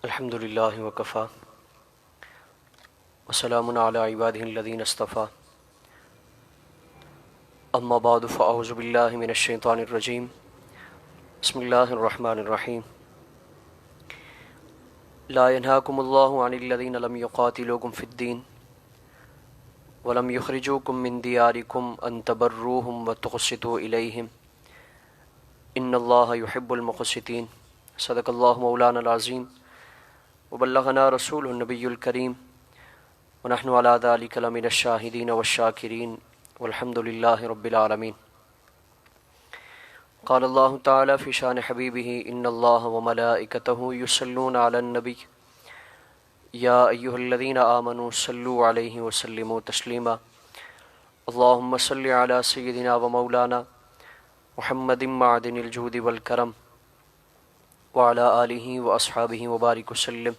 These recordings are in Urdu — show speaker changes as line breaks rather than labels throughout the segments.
الحمد للہ وکفا وسلام علی عبادہ الذین اصطفیٰ اما بعد فاعوذ باللہ من الشیطان الرجیم بسم اللہ الرحمن الرحیم لا ینہاکم اللہ عن الذین لم یقاتلوکم فی الدین ولم یخرجوکم من دیارکم ان تبروہم وتقسطوا الیہم ان اللہ یحب المقسطین صدق اللہ مولانا العظیم وبلغنا رسول النبی الکریم ونحن علی ذلک لمن الشاہدین والشاکرین والحمد للہ رب العالمین۔ قال اللہ تعالی فی شان حبیبہ ان اللہ وملائکتہ یصلون علی النبی یا ایہا الذین آمنوا صلوا علیہ وسلموا تسلیما اللہم صل علی سیدنا ومولانا محمد معدن الجود والکرم وعلی آلہ واصحابہ وبارک وسلم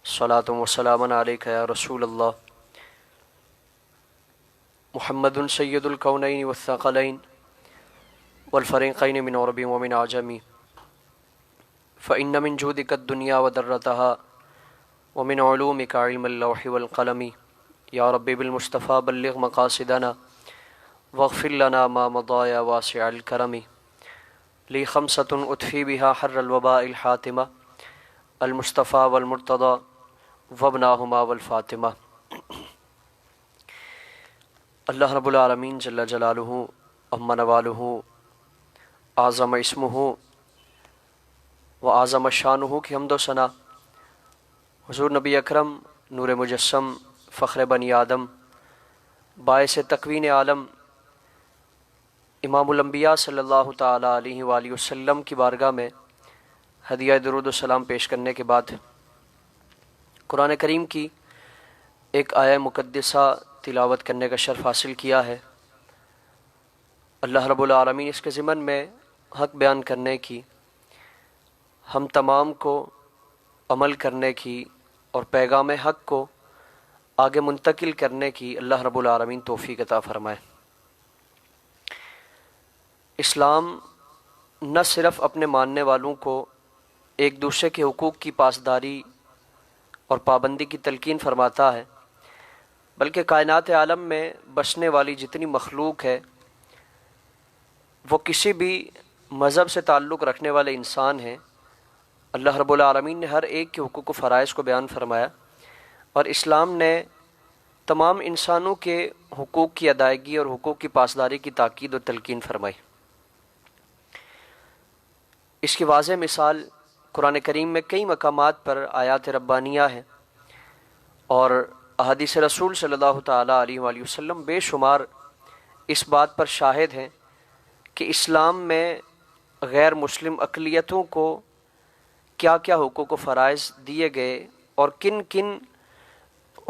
صلاۃ وسلام علیک یا رسول اللہ محمد سید الکونین والثقلین والفریقین من عرب ومن عجم فإن من جودک الدنیا ودرتها ومن علومک علم اللوح والقلم یا رب بالمصطفى بلغ مقاصدنا واغفر لنا ما مضى يا واسع الكرم لی خمسۃ اطفی بها حر الوباء الحاتمہ المصطفى والمرتضى وابناہما والفاطمہ۔ اللہ رب العالمین جل جلالہ عم نوالہ اعظم اسمہ و اعظم شانہ کی حمد و ثنا حضور نبی اکرم نور مجسم فخر بنی آدم باعث تکوین عالم امام الانبیاء صلی اللہ تعالیٰ علیہ وآلہ وسلم کی بارگاہ میں ہدیہ درود و سلام پیش کرنے کے بعد قرآن کریم کی ایک آیہ مقدسہ تلاوت کرنے کا شرف حاصل کیا ہے۔ اللہ رب العالمین اس کے ضمن میں حق بیان کرنے کی، ہم تمام کو عمل کرنے کی اور پیغام حق کو آگے منتقل کرنے کی اللہ رب العالمین توفیق عطا فرمائے۔ اسلام نہ صرف اپنے ماننے والوں کو ایک دوسرے کے حقوق کی پاسداری اور پابندی کی تلقین فرماتا ہے، بلکہ کائنات عالم میں بسنے والی جتنی مخلوق ہے وہ کسی بھی مذہب سے تعلق رکھنے والے انسان ہیں، اللہ رب العالمین نے ہر ایک کے حقوق و فرائض کو بیان فرمایا، اور اسلام نے تمام انسانوں کے حقوق کی ادائیگی اور حقوق کی پاسداری کی تاکید و تلقین فرمائی۔ اس کی واضح مثال قرآن کریم میں کئی مقامات پر آیات ربانیہ ہیں، اور احادیث رسول صلی اللہ تعالیٰ علیہ وآلہ وسلم بے شمار اس بات پر شاہد ہیں کہ اسلام میں غیر مسلم اقلیتوں کو کیا کیا حقوق و فرائض دیے گئے اور کن کن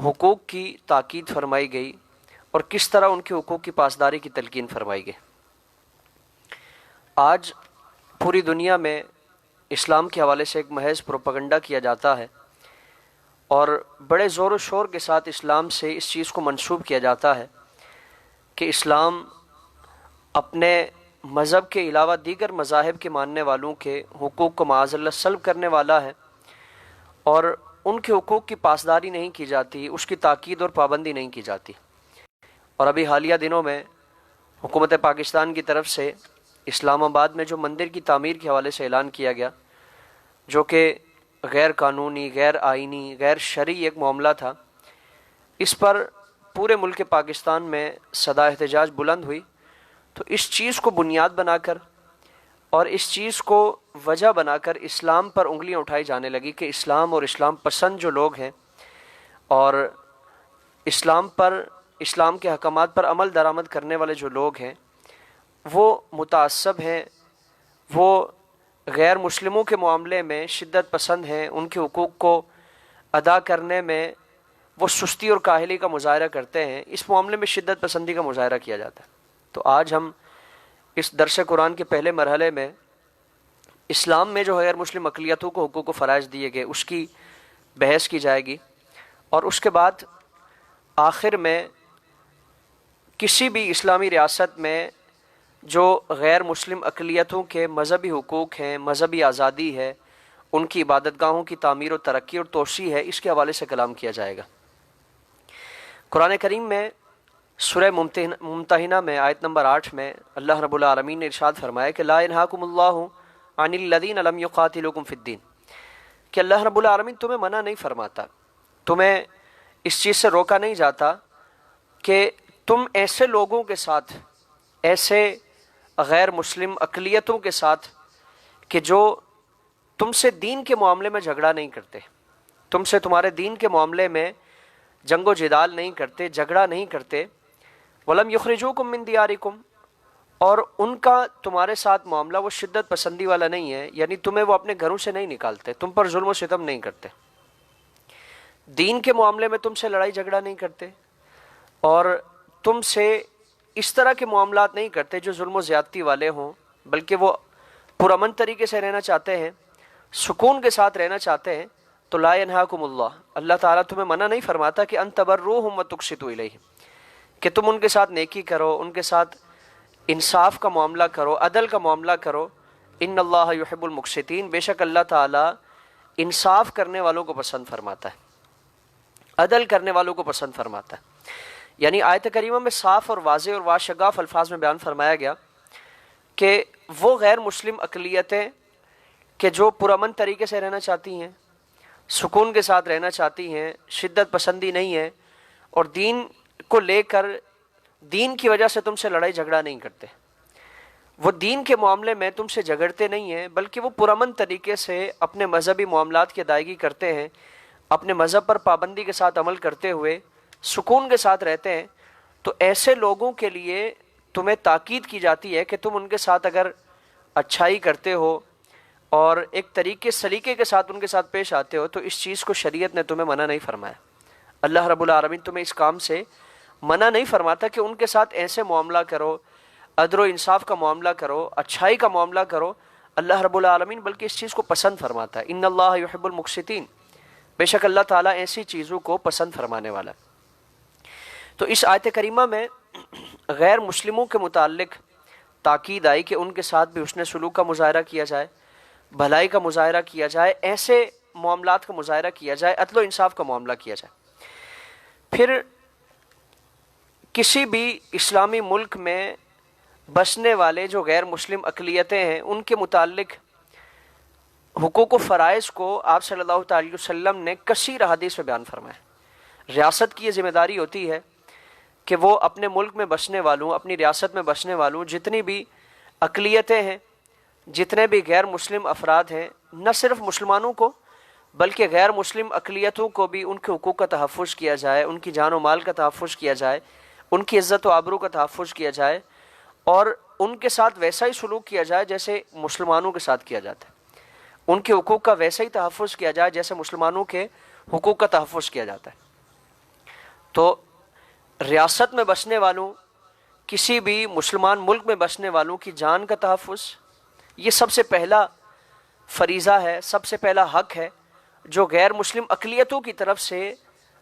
حقوق کی تاکید فرمائی گئی اور کس طرح ان کے حقوق کی پاسداری کی تلقین فرمائی گئی۔ آج پوری دنیا میں اسلام کے حوالے سے ایک محض پروپیگنڈا کیا جاتا ہے، اور بڑے زور و شور کے ساتھ اسلام سے اس چیز کو منسوب کیا جاتا ہے کہ اسلام اپنے مذہب کے علاوہ دیگر مذاہب کے ماننے والوں کے حقوق کو معاذ اللہ سلب کرنے والا ہے، اور ان کے حقوق کی پاسداری نہیں کی جاتی، اس کی تاکید اور پابندی نہیں کی جاتی۔ اور ابھی حالیہ دنوں میں حکومت پاکستان کی طرف سے اسلام آباد میں جو مندر کی تعمیر کے حوالے سے اعلان کیا گیا، جو کہ غیر قانونی، غیر آئینی، غیر شرعی ایک معاملہ تھا، اس پر پورے ملک پاکستان میں صدا احتجاج بلند ہوئی۔ تو اس چیز کو بنیاد بنا کر اور اس چیز کو وجہ بنا کر اسلام پر انگلیاں اٹھائی جانے لگی کہ اسلام اور اسلام پسند جو لوگ ہیں اور اسلام کے احکامات پر عمل درآمد کرنے والے جو لوگ ہیں وہ متعصب ہیں، وہ غیر مسلموں کے معاملے میں شدت پسند ہیں، ان کے حقوق کو ادا کرنے میں وہ سستی اور کاہلی کا مظاہرہ کرتے ہیں، اس معاملے میں شدت پسندی کا مظاہرہ کیا جاتا ہے۔ تو آج ہم اس درس قرآن کے پہلے مرحلے میں اسلام میں جو غیر مسلم اقلیتوں کو حقوق و فرائض دیے گئے اس کی بحث کی جائے گی، اور اس کے بعد آخر میں کسی بھی اسلامی ریاست میں جو غیر مسلم اقلیتوں کے مذہبی حقوق ہیں، مذہبی آزادی ہے، ان کی عبادت گاہوں کی تعمیر و ترقی اور توسیع ہے، اس کے حوالے سے کلام کیا جائے گا۔ قرآن کریم میں سورہ ممتحنہ میں آیت نمبر 8 میں اللہ رب العالمین نے ارشاد فرمایا کہ لا ینہاکم اللہ عن الذین لم یقاتلوکم فی الدین، کہ اللہ رب العالمین تمہیں منع نہیں فرماتا، تمہیں اس چیز سے روکا نہیں جاتا کہ تم ایسے لوگوں کے ساتھ، ایسے غیر مسلم اقلیتوں کے ساتھ کہ جو تم سے دین کے معاملے میں جھگڑا نہیں کرتے، تم سے تمہارے دین کے معاملے میں جنگ و جدال نہیں کرتے، جھگڑا نہیں کرتے، وَلَمْ يُخْرِجُوكُم مِّن دِيَارِكُمْ، اور ان کا تمہارے ساتھ معاملہ وہ شدت پسندی والا نہیں ہے، یعنی تمہیں وہ اپنے گھروں سے نہیں نکالتے، تم پر ظلم و ستم نہیں کرتے، دین کے معاملے میں تم سے لڑائی جھگڑا نہیں کرتے، اور تم سے اس طرح کے معاملات نہیں کرتے جو ظلم و زیادتی والے ہوں، بلکہ وہ پرامن طریقے سے رہنا چاہتے ہیں، سکون کے ساتھ رہنا چاہتے ہیں، تو لا ینہاکم اللہ تعالیٰ تمہیں منع نہیں فرماتا کہ ان تبروہم وتقسطوا الیہم، کہ تم ان کے ساتھ نیکی کرو، ان کے ساتھ انصاف کا معاملہ کرو، عدل کا معاملہ کرو، ان اللہ یحب المقسطین، بے شک اللہ تعالیٰ انصاف کرنے والوں کو پسند فرماتا ہے، عدل کرنے والوں کو پسند فرماتا ہے۔ یعنی آیت کریمہ میں صاف اور واضح اور واشگاف الفاظ میں بیان فرمایا گیا کہ وہ غیر مسلم اقلیتیں کہ جو پرامن طریقے سے رہنا چاہتی ہیں، سکون کے ساتھ رہنا چاہتی ہیں، شدت پسندی نہیں ہے، اور دین کو لے کر دین کی وجہ سے تم سے لڑائی جھگڑا نہیں کرتے، وہ دین کے معاملے میں تم سے جھگڑتے نہیں ہیں، بلکہ وہ پرامن طریقے سے اپنے مذہبی معاملات کی ادائیگی کرتے ہیں، اپنے مذہب پر پابندی کے ساتھ عمل کرتے ہوئے سکون کے ساتھ رہتے ہیں، تو ایسے لوگوں کے لیے تمہیں تاکید کی جاتی ہے کہ تم ان کے ساتھ اگر اچھائی کرتے ہو اور ایک طریقے سلیقے کے ساتھ ان کے ساتھ پیش آتے ہو، تو اس چیز کو شریعت نے تمہیں منع نہیں فرمایا۔ اللہ رب العالمین تمہیں اس کام سے منع نہیں فرماتا کہ ان کے ساتھ ایسے معاملہ کرو، عدل و انصاف کا معاملہ کرو، اچھائی کا معاملہ کرو، اللہ رب العالمین بلکہ اس چیز کو پسند فرماتا ہے۔ ان اللہ یحب المقسطین، بے شک اللہ تعالیٰ ایسی چیزوں کو پسند فرمانے والا۔ تو اس آیت کریمہ میں غیر مسلموں کے متعلق تاکید آئی کہ ان کے ساتھ بھی حسن سلوک کا مظاہرہ کیا جائے، بھلائی کا مظاہرہ کیا جائے، ایسے معاملات کا مظاہرہ کیا جائے، عدل و انصاف کا معاملہ کیا جائے۔ پھر کسی بھی اسلامی ملک میں بسنے والے جو غیر مسلم اقلیتیں ہیں، ان کے متعلق حقوق و فرائض کو آپ صلی اللہ تعالی وسلم نے کثیر احادیث میں بیان فرمایا۔ ریاست کی یہ ذمہ داری ہوتی ہے کہ وہ اپنے ملک میں بسنے والوں، اپنی ریاست میں بسنے والوں، جتنی بھی اقلیتیں ہیں، جتنے بھی غیر مسلم افراد ہیں، نہ صرف مسلمانوں کو بلکہ غیر مسلم اقلیتوں کو بھی ان کے حقوق کا تحفظ کیا جائے، ان کی جان و مال کا تحفظ کیا جائے، ان کی عزت و آبرو کا تحفظ کیا جائے، اور ان کے ساتھ ویسا ہی سلوک کیا جائے جیسے مسلمانوں کے ساتھ کیا جاتا ہے، ان کے حقوق کا ویسا ہی تحفظ کیا جائے جیسے مسلمانوں کے حقوق کا تحفظ کیا جاتا ہے۔ تو ریاست میں بسنے والوں، کسی بھی مسلمان ملک میں بسنے والوں کی جان کا تحفظ، یہ سب سے پہلا فریضہ ہے، سب سے پہلا حق ہے جو غیر مسلم اقلیتوں کی طرف سے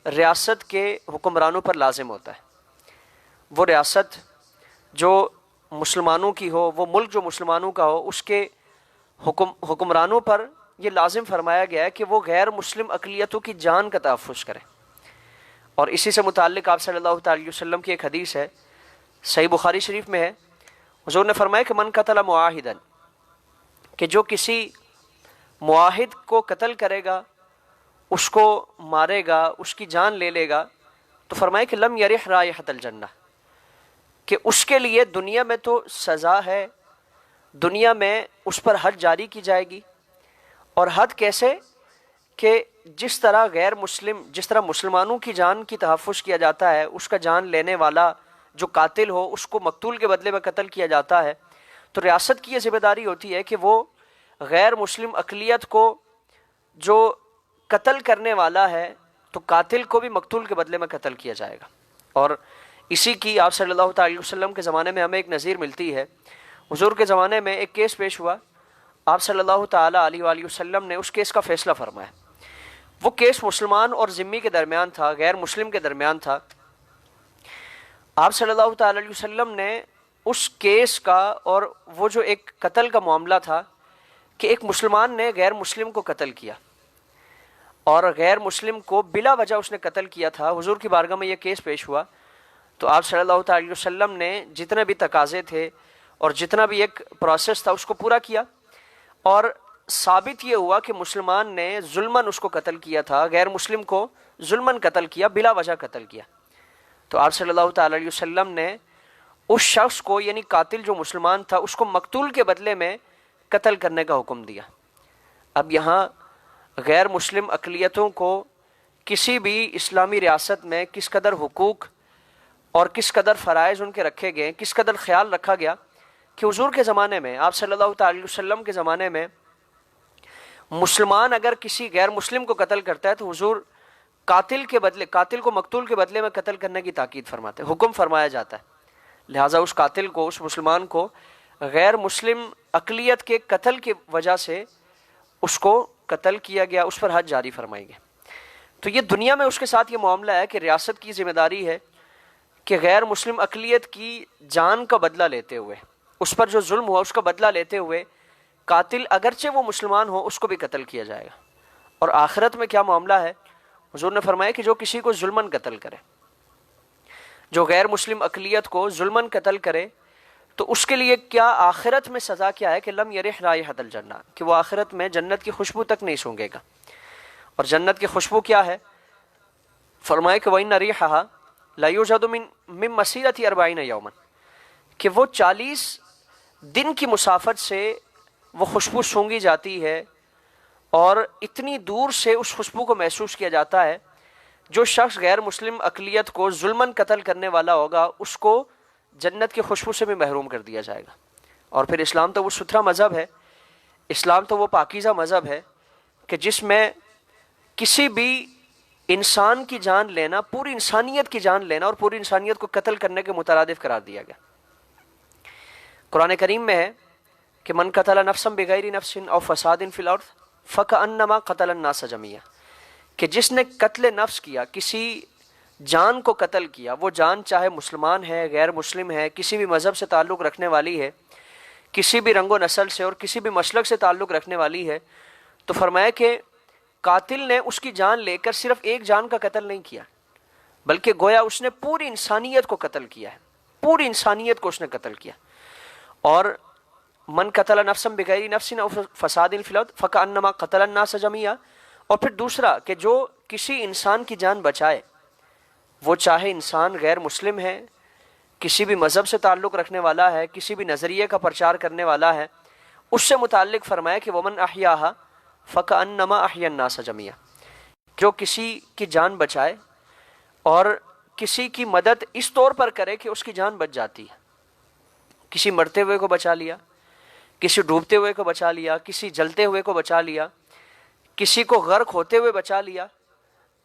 ریاست کے حکمرانوں پر لازم ہوتا ہے۔ وہ ریاست جو مسلمانوں کی ہو، وہ ملک جو مسلمانوں کا ہو، اس کے حکمرانوں پر یہ لازم فرمایا گیا ہے کہ وہ غیر مسلم اقلیتوں کی جان کا تحفظ کریں۔ اور اسی سے متعلق آپ صلی اللہ تعالی وسلم کی ایک حدیث ہے، صحیح بخاری شریف میں ہے، حضور نے فرمایا کہ من قتل معاہدا، کہ جو کسی معاہد کو قتل کرے گا، اس کو مارے گا، اس کی جان لے لے گا، تو فرمایا کہ لم یرح رائحۃ الجنہ، کہ اس کے لیے دنیا میں تو سزا ہے، دنیا میں اس پر حد جاری کی جائے گی، اور حد کیسے کہ جس طرح مسلمانوں کی جان کی تحفظ کیا جاتا ہے، اس کا جان لینے والا جو قاتل ہو اس کو مقتول کے بدلے میں قتل کیا جاتا ہے، تو ریاست کی یہ ذمہ داری ہوتی ہے کہ وہ غیر مسلم اقلیت کو جو قتل کرنے والا ہے تو قاتل کو بھی مقتول کے بدلے میں قتل کیا جائے گا۔ اور اسی کی آپ صلی اللہ تعالی وسلم کے زمانے میں ہمیں ایک نظیر ملتی ہے۔ حضور کے زمانے میں ایک کیس پیش ہوا، آپ صلی اللہ تعالی علیہ وآلہ وسلم نے اس کیس کا فیصلہ فرمایا۔ وہ کیس مسلمان اور ذمی کے درمیان تھا، غیر مسلم کے درمیان تھا۔ آپ صلی اللہ تعالی علیہ وسلم نے اس کیس کا، اور وہ جو ایک قتل کا معاملہ تھا کہ ایک مسلمان نے غیر مسلم کو قتل کیا، اور غیر مسلم کو بلا وجہ اس نے قتل کیا تھا. حضور کی بارگاہ میں یہ کیس پیش ہوا تو آپ صلی اللہ تعالی وسلم نے جتنے بھی تقاضے تھے اور جتنا بھی ایک پروسیس تھا اس کو پورا کیا، اور ثابت یہ ہوا کہ مسلمان نے ظلماً اس کو قتل کیا تھا، غیر مسلم کو ظلماً قتل کیا، بلا وجہ قتل کیا. تو آپ صلی اللہ تعالی علیہ وسلم نے اس شخص کو، یعنی قاتل جو مسلمان تھا، اس کو مقتول کے بدلے میں قتل کرنے کا حکم دیا. اب یہاں غیر مسلم اقلیتوں کو کسی بھی اسلامی ریاست میں کس قدر حقوق اور کس قدر فرائض ان کے رکھے گئے، کس قدر خیال رکھا گیا کہ حضور کے زمانے میں، آپ صلی اللہ تعالی وسلم کے زمانے میں، مسلمان اگر کسی غیر مسلم کو قتل کرتا ہے تو حضور قاتل کو مقتول کے بدلے میں قتل کرنے کی تاکید فرماتے، حکم فرمایا جاتا ہے. لہٰذا اس قاتل کو، اس مسلمان کو غیر مسلم اقلیت کے قتل کی وجہ سے اس کو قتل کیا گیا، اس پر حد جاری فرمائی گئی. تو یہ دنیا میں اس کے ساتھ یہ معاملہ ہے کہ ریاست کی ذمہ داری ہے کہ غیر مسلم اقلیت کی جان کا بدلہ لیتے ہوئے، اس پر جو ظلم ہوا اس کا بدلہ لیتے ہوئے، قاتل اگرچہ وہ مسلمان ہو اس کو بھی قتل کیا جائے گا. اور آخرت میں کیا معاملہ ہے؟ حضور نے فرمایا کہ جو کسی کو ظلماً قتل کرے، جو غیر مسلم اقلیت کو ظلماً قتل کرے، تو اس کے لیے کیا آخرت میں سزا کیا ہے کہ لم یرح رائحۃ الجنہ، کہ وہ آخرت میں جنت کی خوشبو تک نہیں سونگے گا. اور جنت کی خوشبو کیا ہے؟ فرمایا کہ وَإِنَّ رِيحَهَا لَا يُوجَدُ مِن مَسِيرَةِ 40 يَوْمًا، کہ وہ 40 دن کی مسافت سے وہ خوشبو سونگی جاتی ہے، اور اتنی دور سے اس خوشبو کو محسوس کیا جاتا ہے. جو شخص غیر مسلم اقلیت کو ظلماً قتل کرنے والا ہوگا اس کو جنت کی خوشبو سے بھی محروم کر دیا جائے گا. اور پھر اسلام تو وہ ستھرا مذہب ہے، اسلام تو وہ پاکیزہ مذہب ہے کہ جس میں کسی بھی انسان کی جان لینا، پوری انسانیت کی جان لینا اور پوری انسانیت کو قتل کرنے کے مترادف قرار دیا گیا. قرآن کریم میں ہے کہ من قتل نفسا بغیر نفس او فساد فی الارض فکأنما قتل الناس جميعا، کہ جس نے قتل نفس کیا، کسی جان کو قتل کیا، وہ جان چاہے مسلمان ہے، غیر مسلم ہے، کسی بھی مذہب سے تعلق رکھنے والی ہے، کسی بھی رنگ و نسل سے اور کسی بھی مسلک سے تعلق رکھنے والی ہے، تو فرمایا کہ قاتل نے اس کی جان لے کر صرف ایک جان کا قتل نہیں کیا، بلکہ گویا اس نے پوری انسانیت کو قتل کیا ہے، پوری انسانیت کو اس نے قتل کیا. اور من قتل نفسا بغیر نفس او فساد فی الارض فکأنما قتل الناس جميعا. اور پھر دوسرا کہ جو کسی انسان کی جان بچائے، وہ چاہے انسان غیر مسلم ہے، کسی بھی مذہب سے تعلق رکھنے والا ہے، کسی بھی نظریے کا پرچار کرنے والا ہے، اس سے متعلق فرمایا کہ ومن احیاها فکأنما احیا الناس جميعا، جو کسی کی جان بچائے اور کسی کی مدد اس طور پر کرے کہ اس کی جان بچ جاتی ہے. کسی مرتے ہوئے کو بچا لیا، کسی ڈوبتے ہوئے کو بچا لیا، کسی جلتے ہوئے کو بچا لیا، کسی کو غرق ہوتے ہوئے بچا لیا.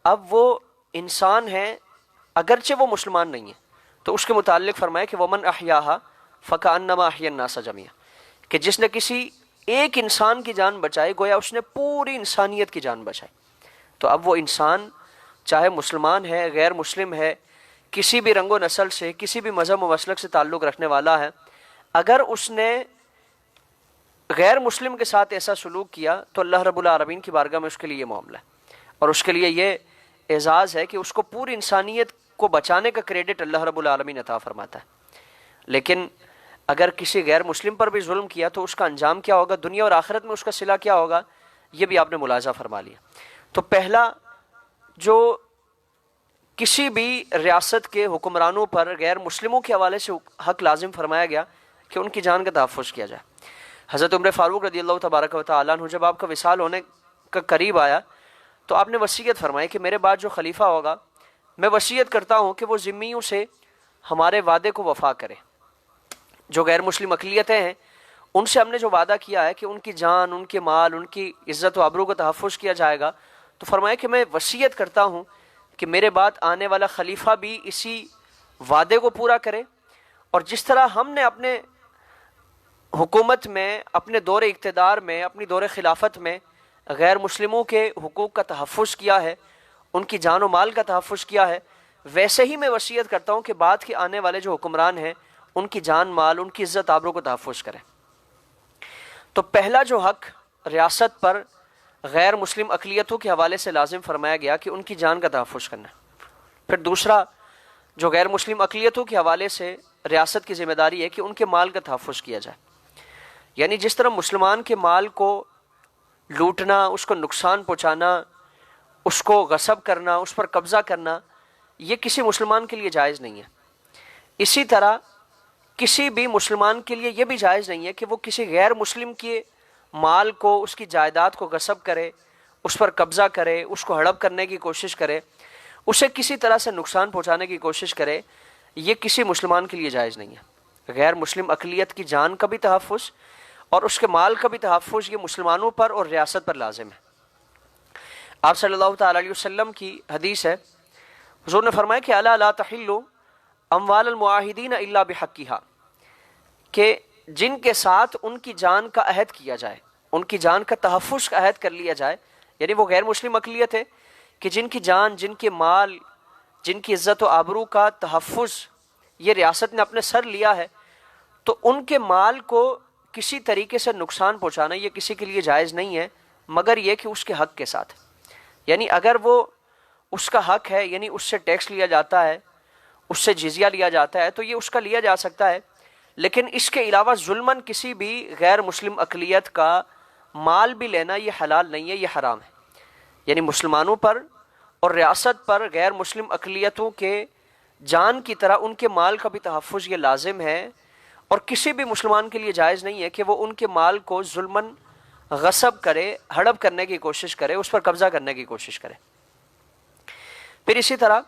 اب وہ انسان ہے اگرچہ وہ مسلمان نہیں ہے، تو اس کے متعلق فرمایا کہ ومن احیاها فکأنما احیا الناس جميعا، کہ جس نے کسی ایک انسان کی جان بچائی گویا اس نے پوری انسانیت کی جان بچائی. تو اب وہ انسان چاہے مسلمان ہے، غیر مسلم ہے، کسی بھی رنگ و نسل سے، کسی بھی مذہب و مسلک سے تعلق رکھنے والا ہے، اگر اس نے غیر مسلم کے ساتھ ایسا سلوک کیا تو اللہ رب العالمین کی بارگاہ میں اس کے لیے یہ معاملہ ہے، اور اس کے لیے یہ اعزاز ہے کہ اس کو پوری انسانیت کو بچانے کا کریڈٹ اللہ رب العالمین عطا فرماتا ہے. لیکن اگر کسی غیر مسلم پر بھی ظلم کیا تو اس کا انجام کیا ہوگا، دنیا اور آخرت میں اس کا صلہ کیا ہوگا، یہ بھی آپ نے ملاحظہ فرما لیا. تو پہلا جو کسی بھی ریاست کے حکمرانوں پر غیر مسلموں کے حوالے سے حق لازم فرمایا گیا کہ ان کی جان کا تحفظ کیا جائے. حضرت عمر فاروق رضی اللہ تبارک و تعالیٰ عنہ جب آپ کا وصال ہونے کا قریب آیا تو آپ نے وصیت فرمائی کہ میرے بعد جو خلیفہ ہوگا میں وصیت کرتا ہوں کہ وہ ذمیوں سے ہمارے وعدے کو وفا کرے. جو غیر مسلم اقلیتیں ہیں ان سے ہم نے جو وعدہ کیا ہے کہ ان کی جان، ان کے مال، ان کی عزت و آبرو کا تحفظ کیا جائے گا، تو فرمایا کہ میں وصیت کرتا ہوں کہ میرے بعد آنے والا خلیفہ بھی اسی وعدے کو پورا کرے. اور جس طرح ہم نے اپنے حکومت میں، اپنے دور اقتدار میں، اپنی دور خلافت میں غیر مسلموں کے حقوق کا تحفظ کیا ہے، ان کی جان و مال کا تحفظ کیا ہے، ویسے ہی میں وصیت کرتا ہوں کہ بعد کے آنے والے جو حکمران ہیں ان کی جان مال، ان کی عزت آبرو کو تحفظ کریں. تو پہلا جو حق ریاست پر غیر مسلم اقلیتوں کے حوالے سے لازم فرمایا گیا کہ ان کی جان کا تحفظ کرنا. پھر دوسرا جو غیر مسلم اقلیتوں کے حوالے سے ریاست کی ذمہ داری ہے کہ ان کے مال کا تحفظ کیا جائے. یعنی جس طرح مسلمان کے مال کو لوٹنا، اس کو نقصان پہنچانا، اس کو غصب کرنا، اس پر قبضہ کرنا، یہ کسی مسلمان کے لیے جائز نہیں ہے. اسی طرح کسی بھی مسلمان کے لیے یہ بھی جائز نہیں ہے کہ وہ کسی غیر مسلم کے مال کو، اس کی جائیداد کو غصب کرے، اس پر قبضہ کرے، اس کو ہڑپ کرنے کی کوشش کرے، اسے کسی طرح سے نقصان پہنچانے کی کوشش کرے. یہ کسی مسلمان کے لیے جائز نہیں ہے. غیر مسلم اقلیت کی جان کا بھی تحفظ اور اس کے مال کا بھی تحفظ یہ مسلمانوں پر اور ریاست پر لازم ہے. آپ صلی اللہ تعالی علیہ وسلم کی حدیث ہے، حضور نے فرمایا کہ الا لا تحلوا اموال المعاہدین الا بحقها، کہ جن کے ساتھ ان کی جان کا عہد کیا جائے، ان کی جان کا تحفظ کا عہد کر لیا جائے، یعنی وہ غیر مسلم اقلیت ہے کہ جن کی جان، جن کے مال، جن کی عزت و آبرو کا تحفظ یہ ریاست نے اپنے سر لیا ہے، تو ان کے مال کو کسی طریقے سے نقصان پہنچانا یہ کسی کے لیے جائز نہیں ہے، مگر یہ کہ اس کے حق کے ساتھ. یعنی اگر وہ اس کا حق ہے، یعنی اس سے ٹیکس لیا جاتا ہے، اس سے جزیہ لیا جاتا ہے، تو یہ اس کا لیا جا سکتا ہے. لیکن اس کے علاوہ ظلماً کسی بھی غیر مسلم اقلیت کا مال بھی لینا یہ حلال نہیں ہے، یہ حرام ہے. یعنی مسلمانوں پر اور ریاست پر غیر مسلم اقلیتوں کے جان کی طرح ان کے مال کا بھی تحفظ یہ لازم ہے، اور کسی بھی مسلمان کے لیے جائز نہیں ہے کہ وہ ان کے مال کو ظلماً غصب کرے، ہڑپ کرنے کی کوشش کرے، اس پر قبضہ کرنے کی کوشش کرے. پھر اسی طرح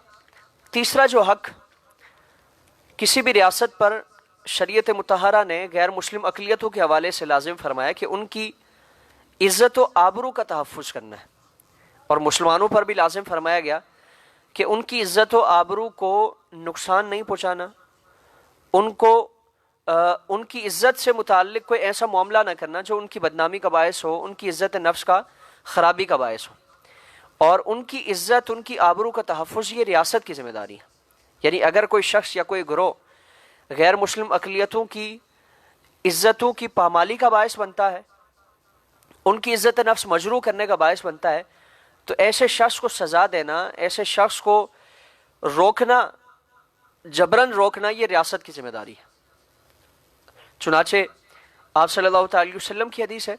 تیسرا جو حق کسی بھی ریاست پر شریعت مطہرہ نے غیر مسلم اقلیتوں کے حوالے سے لازم فرمایا کہ ان کی عزت و آبرو کا تحفظ کرنا ہے، اور مسلمانوں پر بھی لازم فرمایا گیا کہ ان کی عزت و آبرو کو نقصان نہیں پہنچانا، ان کی عزت سے متعلق کوئی ایسا معاملہ نہ کرنا جو ان کی بدنامی کا باعث ہو، ان کی عزت نفس کا خرابی کا باعث ہو. اور ان کی عزت، ان کی آبرو کا تحفظ یہ ریاست کی ذمہ داری ہے. یعنی اگر کوئی شخص یا کوئی گروہ غیر مسلم اقلیتوں کی عزتوں کی پامالی کا باعث بنتا ہے، ان کی عزت نفس مجروح کرنے کا باعث بنتا ہے، تو ایسے شخص کو سزا دینا، ایسے شخص کو روکنا، جبراً روکنا یہ ریاست کی ذمہ داری ہے. چنانچہ آپ صلی اللہ تعالی وسلم کی حدیث ہے،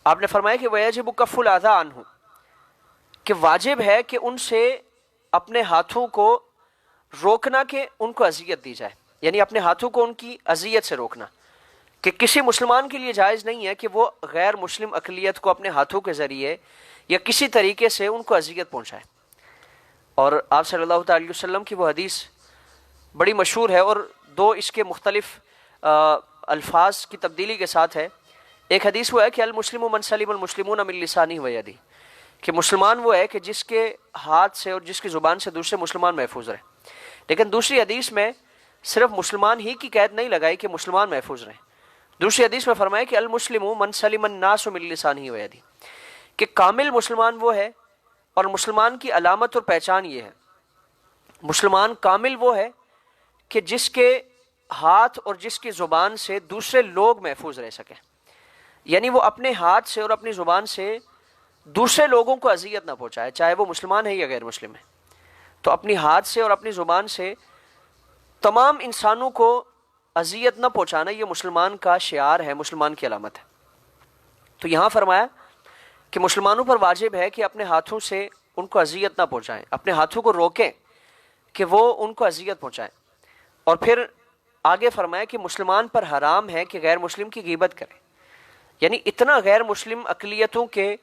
آپ نے فرمایا کہ وَيَجِبُ كَفُّ الْأَذَىٰ عَنْهُ، کہ واجب ہے کہ ان سے اپنے ہاتھوں کو روکنا کہ ان کو اذیت دی جائے. یعنی اپنے ہاتھوں کو ان کی اذیت سے روکنا، کہ کسی مسلمان کے لیے جائز نہیں ہے کہ وہ غیر مسلم اقلیت کو اپنے ہاتھوں کے ذریعے یا کسی طریقے سے ان کو اذیت پہنچائے. اور آپ صلی اللہ تعالی وسلم کی وہ حدیث بڑی مشہور ہے، اور دو اس کے مختلف الفاظ کی تبدیلی کے ساتھ ہے. ایک حدیث وہ ہے کہ المسلم من سلم المسلمون من لسانہ و یدہ، کہ مسلمان وہ ہے کہ جس کے ہاتھ سے اور جس کی زبان سے دوسرے مسلمان محفوظ رہے. لیکن دوسری حدیث میں صرف مسلمان ہی کی قید نہیں لگائی کہ مسلمان محفوظ رہیں. دوسری حدیث میں فرمایا کہ المسلم من سلم الناس من لسانہ و یدہ، کہ کامل مسلمان وہ ہے، اور مسلمان کی علامت اور پہچان یہ ہے، مسلمان کامل وہ ہے کہ جس کے ہاتھ اور جس کی زبان سے دوسرے لوگ محفوظ رہ سکیں. یعنی وہ اپنے ہاتھ سے اور اپنی زبان سے دوسرے لوگوں کو اذیت نہ پہنچائے، چاہے وہ مسلمان ہے یا غیر مسلم ہے. تو اپنی ہاتھ سے اور اپنی زبان سے تمام انسانوں کو اذیت نہ پہنچانا یہ مسلمان کا شعار ہے، مسلمان کی علامت ہے. تو یہاں فرمایا کہ مسلمانوں پر واجب ہے کہ اپنے ہاتھوں سے ان کو اذیت نہ پہنچائیں، اپنے ہاتھوں کو روکیں کہ وہ ان کو اذیت پہنچائیں. اور پھر آگے فرمایا کہ مسلمان پر حرام ہے کہ غیر مسلم کی غیبت کرے. یعنی اتنا غیر مسلم اقلیتوں کے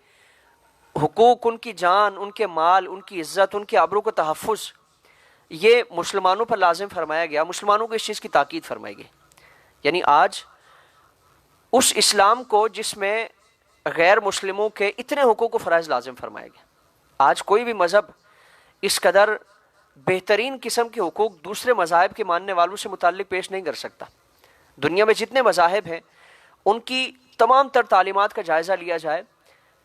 حقوق، ان کی جان، ان کے مال، ان کی عزت، ان کے آبرو کا تحفظ یہ مسلمانوں پر لازم فرمایا گیا، مسلمانوں کو اس چیز کی تاکید فرمائی گئی. یعنی آج اس اسلام کو جس میں غیر مسلموں کے اتنے حقوق و فرائض لازم فرمائے گئے، آج کوئی بھی مذہب اس قدر بہترین قسم کے حقوق دوسرے مذاہب کے ماننے والوں سے متعلق پیش نہیں کر سکتا. دنیا میں جتنے مذاہب ہیں ان کی تمام تر تعلیمات کا جائزہ لیا جائے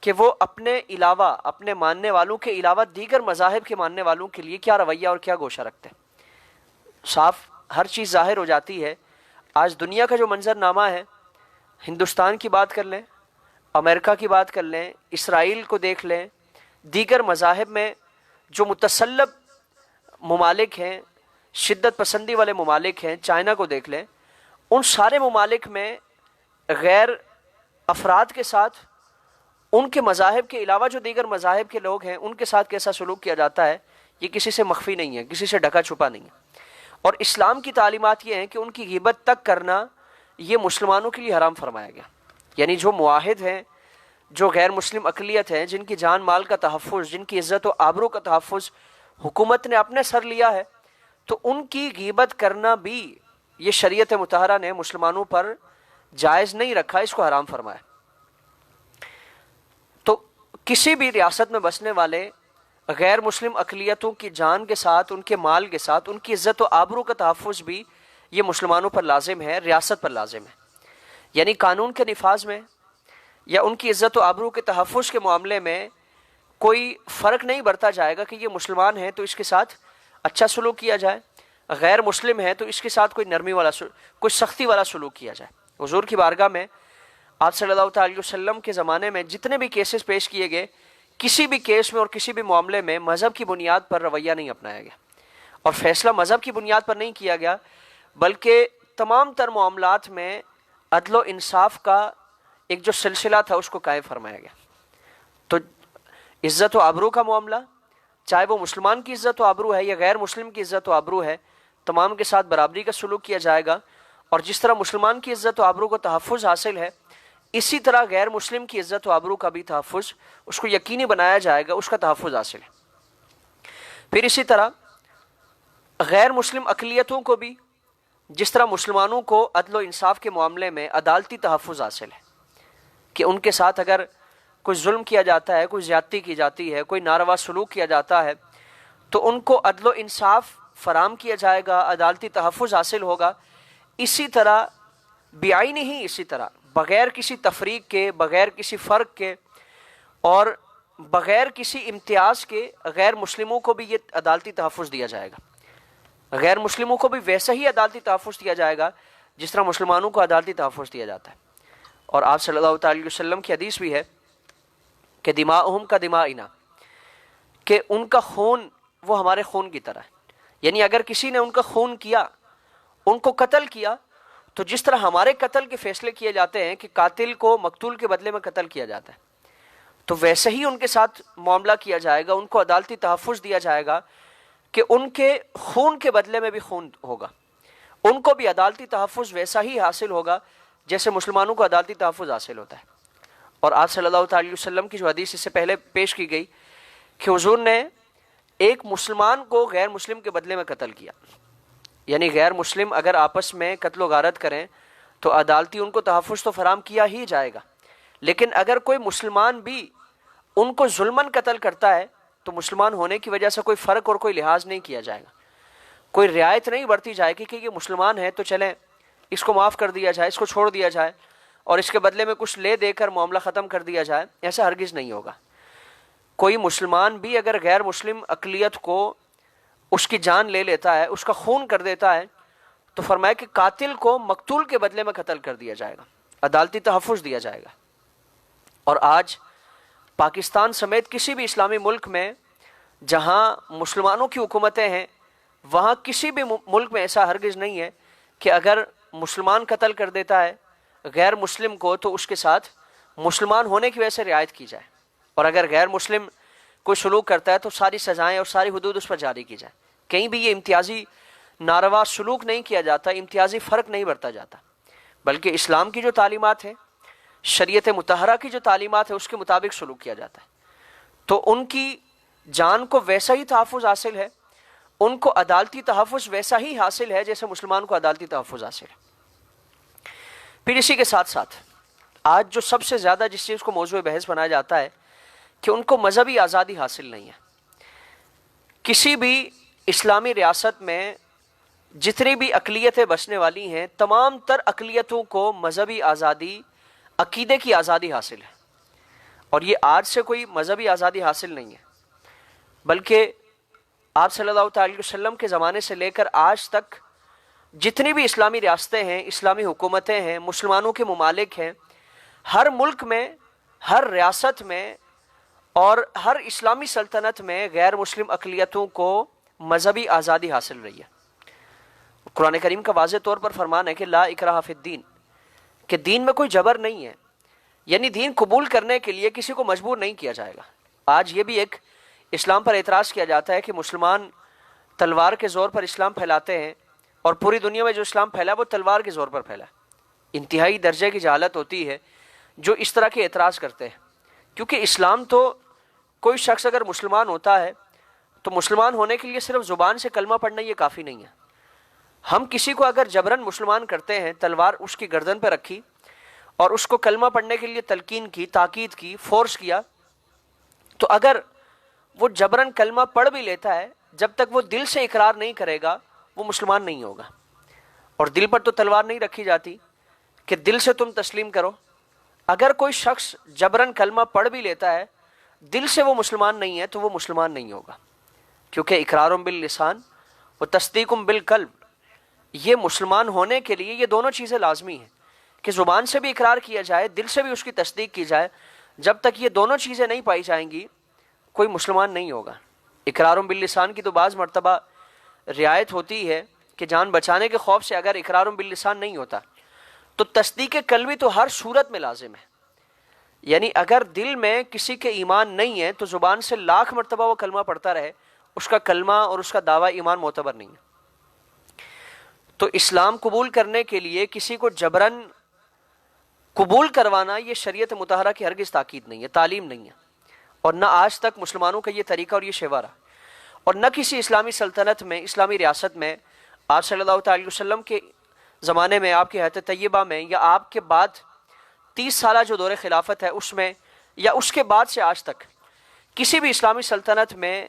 کہ وہ اپنے علاوہ، اپنے ماننے والوں کے علاوہ دیگر مذاہب کے ماننے والوں کے لیے کیا رویہ اور کیا گوشہ رکھتے ہیں. صاف ہر چیز ظاہر ہو جاتی ہے. آج دنیا کا جو منظر نامہ ہے، ہندوستان کی بات کر لیں، امریکہ کی بات کر لیں، اسرائیل کو دیکھ لیں، دیگر مذاہب میں جو متسلب ممالک ہیں، شدت پسندی والے ممالک ہیں، چائنا کو دیکھ لیں، ان سارے ممالک میں غیر افراد کے ساتھ ان کے مذاہب کے علاوہ جو دیگر مذاہب کے لوگ ہیں ان کے ساتھ کیسا سلوک کیا جاتا ہے، یہ کسی سے مخفی نہیں ہے، کسی سے ڈھکا چھپا نہیں ہے۔ اور اسلام کی تعلیمات یہ ہیں کہ ان کی غیبت تک کرنا یہ مسلمانوں کے لیے حرام فرمایا گیا۔ یعنی جو معاہد ہیں، جو غیر مسلم اقلیت ہیں، جن کی جان مال کا تحفظ، جن کی عزت و آبرو کا تحفظ حکومت نے اپنے سر لیا ہے، تو ان کی غیبت کرنا بھی یہ شریعت مطہرہ نے مسلمانوں پر جائز نہیں رکھا، اس کو حرام فرمایا۔ تو کسی بھی ریاست میں بسنے والے غیر مسلم اقلیتوں کی جان کے ساتھ، ان کے مال کے ساتھ، ان کی عزت و آبرو کا تحفظ بھی یہ مسلمانوں پر لازم ہے، ریاست پر لازم ہے۔ یعنی قانون کے نفاذ میں یا ان کی عزت و آبرو کے تحفظ کے معاملے میں کوئی فرق نہیں برتا جائے گا کہ یہ مسلمان ہے تو اس کے ساتھ اچھا سلوک کیا جائے، غیر مسلم ہے تو اس کے ساتھ کوئی نرمی والا کوئی سختی والا سلوک کیا جائے۔ حضور کی بارگاہ میں آپ صلی اللہ تعالی وسلم کے زمانے میں جتنے بھی کیسز پیش کیے گئے، کسی بھی کیس میں اور کسی بھی معاملے میں مذہب کی بنیاد پر رویہ نہیں اپنایا گیا، اور فیصلہ مذہب کی بنیاد پر نہیں کیا گیا، بلکہ تمام تر معاملات میں عدل و انصاف کا ایک جو سلسلہ تھا اس کو قائم فرمایا گیا۔ تو عزت و آبرو کا معاملہ، چاہے وہ مسلمان کی عزت و آبرو ہے یا غیر مسلم کی عزت و آبرو ہے، تمام کے ساتھ برابری کا سلوک کیا جائے گا، اور جس طرح مسلمان کی عزت و آبرو کو تحفظ حاصل ہے، اسی طرح غیر مسلم کی عزت و آبرو کا بھی تحفظ، اس کو یقینی بنایا جائے گا، اس کا تحفظ حاصل ہے۔ پھر اسی طرح غیر مسلم اقلیتوں کو بھی جس طرح مسلمانوں کو عدل و انصاف کے معاملے میں عدالتی تحفظ حاصل ہے کہ ان کے ساتھ اگر کوئی ظلم کیا جاتا ہے، کوئی زیادتی کی جاتی ہے، کوئی ناروا سلوک کیا جاتا ہے، تو ان کو عدل و انصاف فراہم کیا جائے گا، عدالتی تحفظ حاصل ہوگا۔ اسی طرح بعینی ہی اسی طرح بغیر کسی تفریق کے، بغیر کسی فرق کے اور بغیر کسی امتیاز کے غیر مسلموں کو بھی یہ عدالتی تحفظ دیا جائے گا، غیر مسلموں کو بھی ویسا ہی عدالتی تحفظ دیا جائے گا جس طرح مسلمانوں کو عدالتی تحفظ دیا جاتا ہے۔ اور آپ صلی اللہ تعالی وسلم کی حدیث بھی ہے کہ دماؤہم کا دمائنا، کہ ان کا خون وہ ہمارے خون کی طرح ہے۔ یعنی اگر کسی نے ان کا خون کیا، ان کو قتل کیا، تو جس طرح ہمارے قتل کے فیصلے کیے جاتے ہیں کہ قاتل کو مقتول کے بدلے میں قتل کیا جاتا ہے، تو ویسے ہی ان کے ساتھ معاملہ کیا جائے گا، ان کو عدالتی تحفظ دیا جائے گا کہ ان کے خون کے بدلے میں بھی خون ہوگا، ان کو بھی عدالتی تحفظ ویسا ہی حاصل ہوگا جیسے مسلمانوں کو عدالتی تحفظ حاصل ہوتا ہے۔ اور آپ صلی اللہ تعالی وسلم کی جو حدیث اس سے پہلے پیش کی گئی کہ حضور نے ایک مسلمان کو غیر مسلم کے بدلے میں قتل کیا، یعنی غیر مسلم اگر آپس میں قتل و غارت کریں تو عدالتی ان کو تحفظ تو فراہم کیا ہی جائے گا، لیکن اگر کوئی مسلمان بھی ان کو ظلماً قتل کرتا ہے تو مسلمان ہونے کی وجہ سے کوئی فرق اور کوئی لحاظ نہیں کیا جائے گا، کوئی رعایت نہیں برتی جائے گی کہ یہ مسلمان ہے تو چلیں اس کو معاف کر دیا جائے، اس کو چھوڑ دیا جائے اور اس کے بدلے میں کچھ لے دے کر معاملہ ختم کر دیا جائے، ایسا ہرگز نہیں ہوگا۔ کوئی مسلمان بھی اگر غیر مسلم اقلیت کو اس کی جان لے لیتا ہے، اس کا خون کر دیتا ہے، تو فرمایا کہ قاتل کو مقتول کے بدلے میں قتل کر دیا جائے گا، عدالتی تحفظ دیا جائے گا۔ اور آج پاکستان سمیت کسی بھی اسلامی ملک میں جہاں مسلمانوں کی حکومتیں ہیں، وہاں کسی بھی ملک میں ایسا ہرگز نہیں ہے کہ اگر مسلمان قتل کر دیتا ہے غیر مسلم کو تو اس کے ساتھ مسلمان ہونے کی وجہ سے رعایت کی جائے، اور اگر غیر مسلم کوئی سلوک کرتا ہے تو ساری سزائیں اور ساری حدود اس پر جاری کی جائے۔ کہیں بھی یہ امتیازی ناروا سلوک نہیں کیا جاتا، امتیازی فرق نہیں برتا جاتا، بلکہ اسلام کی جو تعلیمات ہیں، شریعت مطہرہ کی جو تعلیمات ہے، اس کے مطابق سلوک کیا جاتا ہے۔ تو ان کی جان کو ویسا ہی تحفظ حاصل ہے، ان کو عدالتی تحفظ ویسا ہی حاصل ہے جیسے مسلمان کو عدالتی تحفظ حاصل ہے۔ پھر اسی کے ساتھ ساتھ آج جو سب سے زیادہ جس چیز کو موضوع بحث بنایا جاتا ہے کہ ان کو مذہبی آزادی حاصل نہیں ہے۔ کسی بھی اسلامی ریاست میں جتنی بھی اقلیتیں بسنے والی ہیں، تمام تر اقلیتوں کو مذہبی آزادی، عقیدے کی آزادی حاصل ہے، اور یہ آج سے کوئی مذہبی آزادی حاصل نہیں ہے، بلکہ آپ صلی اللہ تعالی وسلم کے زمانے سے لے کر آج تک جتنی بھی اسلامی ریاستیں ہیں، اسلامی حکومتیں ہیں، مسلمانوں کے ممالک ہیں، ہر ملک میں ہر ریاست میں اور ہر اسلامی سلطنت میں غیر مسلم اقلیتوں کو مذہبی آزادی حاصل رہی ہے۔ قرآن کریم کا واضح طور پر فرمان ہے کہ لا اکراہ فی الدین، کہ دین میں کوئی جبر نہیں ہے، یعنی دین قبول کرنے کے لیے کسی کو مجبور نہیں کیا جائے گا۔ آج یہ بھی ایک اسلام پر اعتراض کیا جاتا ہے کہ مسلمان تلوار کے زور پر اسلام پھیلاتے ہیں، اور پوری دنیا میں جو اسلام پھیلا وہ تلوار کے زور پر پھیلا۔ انتہائی درجے کی جہالت ہوتی ہے جو اس طرح کے اعتراض کرتے ہیں، کیونکہ اسلام تو کوئی شخص اگر مسلمان ہوتا ہے تو مسلمان ہونے کے لیے صرف زبان سے کلمہ پڑھنا یہ کافی نہیں ہے۔ ہم کسی کو اگر جبرن مسلمان کرتے ہیں، تلوار اس کی گردن پہ رکھی اور اس کو کلمہ پڑھنے کے لیے تلقین کی، تاکید کی، فورس کیا، تو اگر وہ جبرن کلمہ پڑھ بھی لیتا ہے، جب تک وہ دل سے اقرار نہیں کرے گا وہ مسلمان نہیں ہوگا۔ اور دل پر تو تلوار نہیں رکھی جاتی کہ دل سے تم تسلیم کرو۔ اگر کوئی شخص جبرن کلمہ پڑھ بھی لیتا ہے، دل سے وہ مسلمان نہیں ہے تو وہ مسلمان نہیں ہوگا، کیونکہ اقرار باللسان و تصدیق بالقلب، یہ مسلمان ہونے کے لیے یہ دونوں چیزیں لازمی ہیں کہ زبان سے بھی اقرار کیا جائے، دل سے بھی اس کی تصدیق کی جائے۔ جب تک یہ دونوں چیزیں نہیں پائی جائیں گی کوئی مسلمان نہیں ہوگا۔ اقرار باللسان کی تو بعض مرتبہ رعایت ہوتی ہے کہ جان بچانے کے خوف سے اگر اقرار باللسان نہیں ہوتا تو تصدیق قلبی تو ہر صورت میں لازم ہے، یعنی اگر دل میں کسی کے ایمان نہیں ہے تو زبان سے لاکھ مرتبہ وہ کلمہ پڑھتا رہے، اس کا کلمہ اور اس کا دعویٰ ایمان معتبر نہیں ہے۔ تو اسلام قبول کرنے کے لیے کسی کو جبرن قبول کروانا یہ شریعت مطہرہ کی ہرگز تاکید نہیں ہے، تعلیم نہیں ہے، اور نہ آج تک مسلمانوں کا یہ طریقہ اور یہ شیوہ رہا، اور نہ کسی اسلامی سلطنت میں، اسلامی ریاست میں آپ صلی اللہ تعالی وسلم کے زمانے میں، آپ کی حیات طیبہ میں، یا آپ کے بعد 30 سالہ جو دور خلافت ہے اس میں، یا اس کے بعد سے آج تک کسی بھی اسلامی سلطنت میں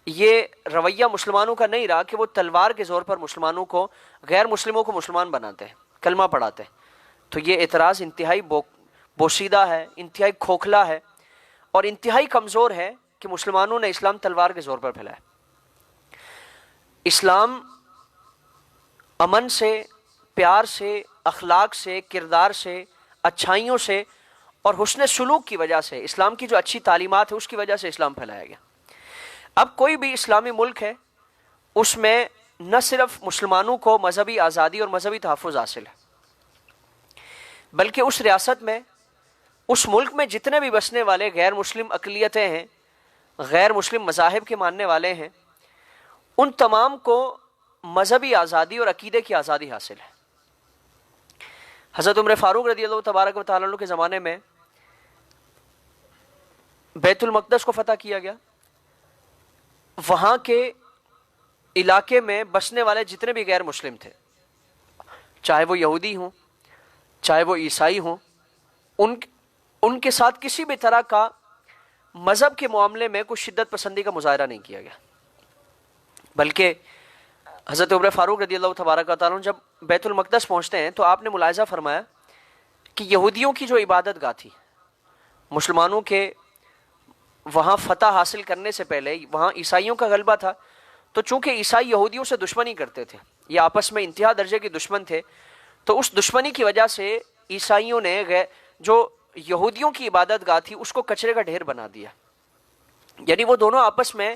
یہ رویہ مسلمانوں کا نہیں رہا کہ وہ تلوار کے زور پر مسلمانوں کو، غیر مسلموں کو مسلمان بناتے ہیں، کلمہ پڑھاتے ہیں۔ تو یہ اعتراض انتہائی بوسیدہ ہے، انتہائی کھوکھلا ہے، اور انتہائی کمزور ہے کہ مسلمانوں نے اسلام تلوار کے زور پر پھیلایا۔ اسلام امن سے، پیار سے، اخلاق سے، کردار سے، اچھائیوں سے اور حسن سلوک کی وجہ سے، اسلام کی جو اچھی تعلیمات ہے اس کی وجہ سے اسلام پھیلایا گیا۔ اب کوئی بھی اسلامی ملک ہے اس میں نہ صرف مسلمانوں کو مذہبی آزادی اور مذہبی تحفظ حاصل ہے، بلکہ اس ریاست میں، اس ملک میں جتنے بھی بسنے والے غیر مسلم اقلیتیں ہیں، غیر مسلم مذاہب کے ماننے والے ہیں، ان تمام کو مذہبی آزادی اور عقیدے کی آزادی حاصل ہے۔ حضرت عمر فاروق رضی اللہ تبارک و تعالیٰ عنہ کے زمانے میں بیت المقدس کو فتح کیا گیا۔ وہاں کے علاقے میں بسنے والے جتنے بھی غیر مسلم تھے، چاہے وہ یہودی ہوں، چاہے وہ عیسائی ہوں، ان کے ساتھ کسی بھی طرح کا مذہب کے معاملے میں کوئی شدت پسندی کا مظاہرہ نہیں کیا گیا، بلکہ حضرت عمر فاروق رضی اللہ تبارک و تعالیٰ جب بیت المقدس پہنچتے ہیں تو آپ نے ملاحظہ فرمایا کہ یہودیوں کی جو عبادت گاہ تھی، مسلمانوں کے وہاں فتح حاصل کرنے سے پہلے وہاں عیسائیوں کا غلبہ تھا، تو چونکہ عیسائی یہودیوں سے دشمنی کرتے تھے، یہ آپس میں انتہا درجے کے دشمن تھے، تو اس دشمنی کی وجہ سے عیسائیوں نے جو یہودیوں کی عبادت گاہ تھی اس کو کچرے کا ڈھیر بنا دیا، یعنی وہ دونوں آپس میں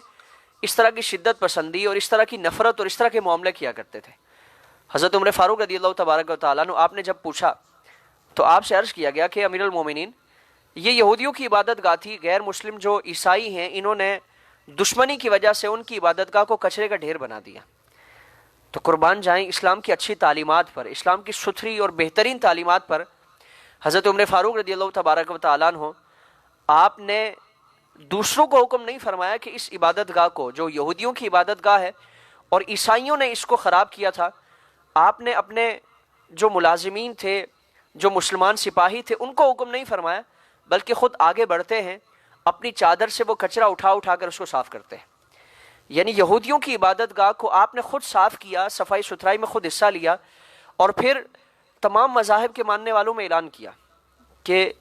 اس طرح کی شدت پسندی اور اس طرح کی نفرت اور اس طرح کے معاملے کیا کرتے تھے۔ حضرت عمر فاروق رضی اللہ تبارک و تعالیٰ عنہ آپ نے جب پوچھا تو آپ سے عرض کیا گیا کہ امیر المومنین، یہ یہودیوں کی عبادت گاہ تھی، غیر مسلم جو عیسائی ہیں انہوں نے دشمنی کی وجہ سے ان کی عبادت گاہ کو کچرے کا ڈھیر بنا دیا۔ تو قربان جائیں اسلام کی اچھی تعلیمات پر، اسلام کی ستھری اور بہترین تعلیمات پر حضرت عمر فاروق رضی اللہ تبارک و تعالیٰ عنہ آپ نے دوسروں کو حکم نہیں فرمایا کہ اس عبادت گاہ کو، جو یہودیوں کی عبادت گاہ ہے اور عیسائیوں نے اس کو خراب کیا تھا، آپ نے اپنے جو ملازمین تھے، جو مسلمان سپاہی تھے، ان کو حکم نہیں فرمایا، بلکہ خود آگے بڑھتے ہیں، اپنی چادر سے وہ کچرا اٹھا کر اس کو صاف کرتے ہیں۔ یعنی یہودیوں کی عبادت گاہ کو آپ نے خود صاف کیا، صفائی ستھرائی میں خود حصہ لیا، اور پھر تمام مذاہب کے ماننے والوں میں اعلان کیا کہ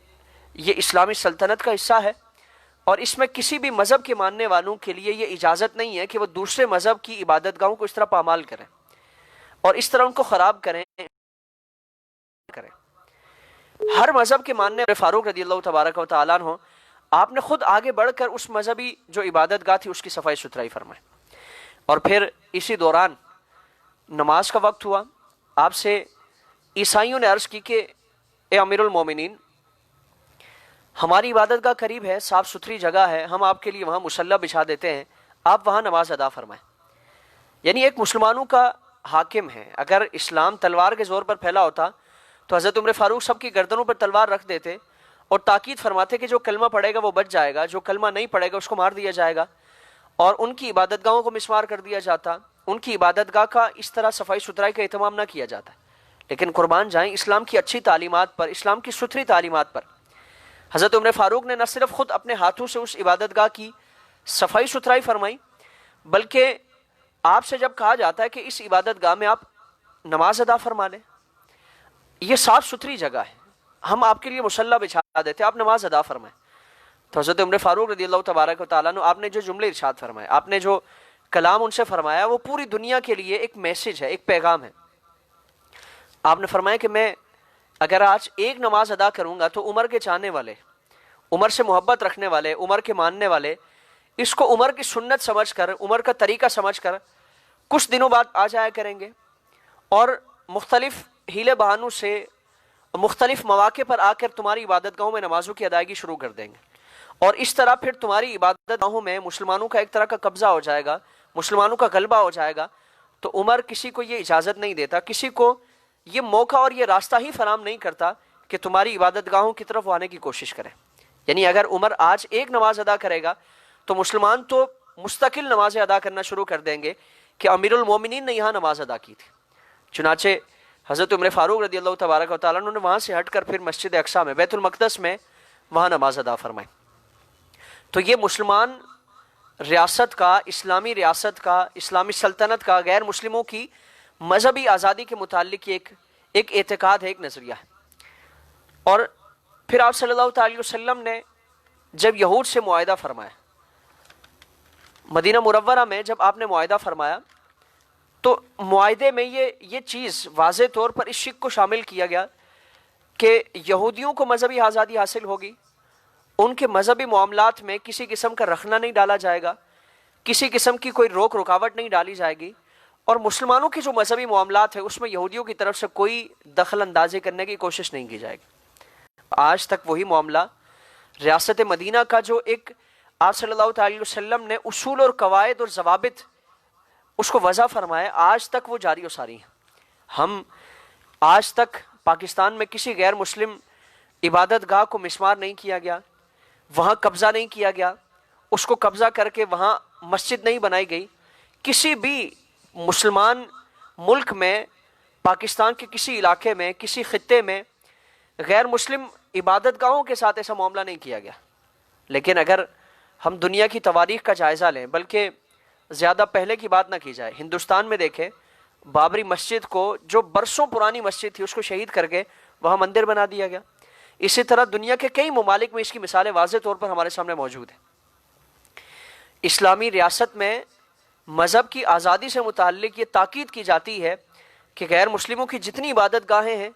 یہ اسلامی سلطنت کا حصہ ہے، اور اس میں کسی بھی مذہب کے ماننے والوں کے لیے یہ اجازت نہیں ہے کہ وہ دوسرے مذہب کی عبادت گاہوں کو اس طرح پامال کریں اور اس طرح ان کو خراب کریں۔ ہر مذہب کے ماننے فاروق رضی اللہ تبارک و تعالیٰ عنہ آپ نے خود آگے بڑھ کر اس مذہبی جو عبادت گاہ تھی اس کی صفائی ستھرائی فرمائی. اور پھر اسی دوران نماز کا وقت ہوا. آپ سے عیسائیوں نے عرض کی کہ اے امیر المومنین، ہماری عبادت گاہ قریب ہے، صاف ستھری جگہ ہے، ہم آپ کے لیے وہاں مصلی بچھا دیتے ہیں، آپ وہاں نماز ادا فرمائیں. یعنی ایک مسلمانوں کا حاکم ہے. اگر اسلام تلوار کے زور پر پھیلا ہوتا تو حضرت عمر فاروق سب کی گردنوں پر تلوار رکھ دیتے اور تاکید فرماتے کہ جو کلمہ پڑھے گا وہ بچ جائے گا، جو کلمہ نہیں پڑھے گا اس کو مار دیا جائے گا، اور ان کی عبادت گاہوں کو مسمار کر دیا جاتا، ان کی عبادت گاہ کا اس طرح صفائی ستھرائی کا اہتمام نہ کیا جاتا. لیکن قربان جائیں اسلام کی اچھی تعلیمات پر، اسلام کی ستھری تعلیمات پر حضرت عمر فاروق نے نہ صرف خود اپنے ہاتھوں سے اس عبادت گاہ کی صفائی ستھرائی فرمائی، بلکہ آپ سے جب کہا جاتا ہے کہ اس عبادت گاہ میں آپ نماز ادا فرما لیں، یہ صاف ستھری جگہ ہے، ہم آپ کے لیے مصلی بچھا دیتے، آپ نماز ادا فرمائیں. تو حضرت عمر فاروق رضی اللہ تبارک و تعالیٰ عنہ آپ نے جو جملے ارشاد فرمائے، آپ نے جو کلام ان سے فرمایا، وہ پوری دنیا کے لیے ایک میسج ہے، ایک پیغام ہے. آپ نے فرمایا کہ میں اگر آج ایک نماز ادا کروں گا تو عمر کے چاہنے والے، عمر سے محبت رکھنے والے، عمر کے ماننے والے اس کو عمر کی سنت سمجھ کر، عمر کا طریقہ سمجھ کر کچھ دنوں بعد آ جایا کریں گے اور مختلف ہیلے بہانوں سے مختلف مواقع پر آ کر تمہاری عبادت گاہوں میں نمازوں کی ادائیگی شروع کر دیں گے. اور اس طرح پھر تمہاری عبادت گاہوں میں مسلمانوں کا ایک طرح کا قبضہ ہو جائے گا، مسلمانوں کا غلبہ ہو جائے گا. تو عمر کسی کو یہ اجازت نہیں دیتا، کسی کو یہ موقع اور یہ راستہ ہی فراہم نہیں کرتا کہ تمہاری عبادت گاہوں کی طرف آنے کی کوشش کرے. یعنی اگر عمر آج ایک نماز ادا کرے گا تو مسلمان تو مستقل نمازیں ادا کرنا شروع کر دیں گے کہ امیر المومنین نے یہاں نماز ادا کی تھی. چنانچہ حضرت عمر فاروق رضی اللہ تبارک و تعالیٰ عنہ نے وہاں سے ہٹ کر پھر مسجد اقصیٰ میں، بیت المقدس میں وہاں نماز ادا فرمائی. تو یہ مسلمان ریاست کا، اسلامی ریاست کا، اسلامی سلطنت کا غیر مسلموں کی مذہبی آزادی کے متعلق ایک اعتقاد ہے، ایک نظریہ ہے. اور پھر آپ صلی اللہ تعالی وسلم نے جب یہود سے معاہدہ فرمایا، مدینہ منورہ میں جب آپ نے معاہدہ فرمایا تو معاہدے میں یہ چیز واضح طور پر اس شک کو شامل کیا گیا کہ یہودیوں کو مذہبی آزادی حاصل ہوگی، ان کے مذہبی معاملات میں کسی قسم کا رخنہ نہیں ڈالا جائے گا، کسی قسم کی کوئی روک رکاوٹ نہیں ڈالی جائے گی، اور مسلمانوں کی جو مذہبی معاملات ہیں اس میں یہودیوں کی طرف سے کوئی دخل اندازی کرنے کی کوشش نہیں کی جائے گی. آج تک وہی معاملہ ریاست مدینہ کا جو ایک آپ صلی اللہ تعالی وسلم نے اصول اور قواعد اور ضوابط اس کو وضع فرمایا، آج تک وہ جاری و ساری ہیں. ہم آج تک پاکستان میں کسی غیر مسلم عبادت گاہ کو مسمار نہیں کیا گیا، وہاں قبضہ نہیں کیا گیا، اس کو قبضہ کر کے وہاں مسجد نہیں بنائی گئی. کسی بھی مسلمان ملک میں، پاکستان کے کسی علاقے میں، کسی خطے میں غیر مسلم عبادت گاہوں کے ساتھ ایسا معاملہ نہیں کیا گیا. لیکن اگر ہم دنیا کی تواریخ کا جائزہ لیں، بلکہ زیادہ پہلے کی بات نہ کی جائے، ہندوستان میں دیکھیں بابری مسجد کو، جو برسوں پرانی مسجد تھی، اس کو شہید کر کے وہاں مندر بنا دیا گیا. اسی طرح دنیا کے کئی ممالک میں اس کی مثالیں واضح طور پر ہمارے سامنے موجود ہیں. اسلامی ریاست میں مذہب کی آزادی سے متعلق یہ تاکید کی جاتی ہے کہ غیر مسلموں کی جتنی عبادت گاہیں ہیں